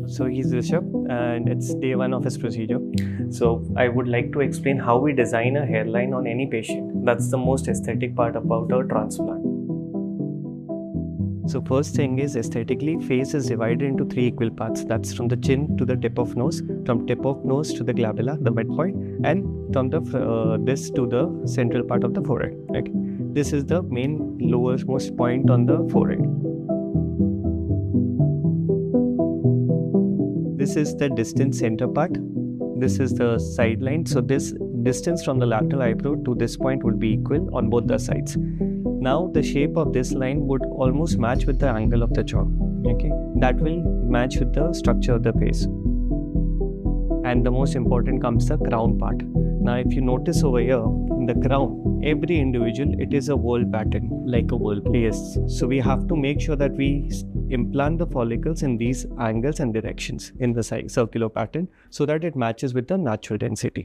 So he's Rishabh and it's day 1 of his procedure. So I would like to explain how we design a hairline on any patient. That's the most aesthetic part about our transplant. So first thing is, aesthetically, face is divided into 3 equal parts. That's from the chin to the tip of nose, from tip of nose to the glabella, the midpoint, and from the this to the central part of the forehead. Okay. This is the main lowermost point on the forehead. This is the distant center part. This is the side line. So this distance from the lateral eyebrow to this point would be equal on both the sides. Now the shape of this line would almost match with the angle of the jaw. Okay, that will match with the structure of the face. And the most important comes the crown part. Now if you notice over here, in the crown, every individual, it is a whirl pattern. Like a whirlpool. Yes. So we have to make sure that we implant the follicles in these angles and directions in the circular pattern so that it matches with the natural density.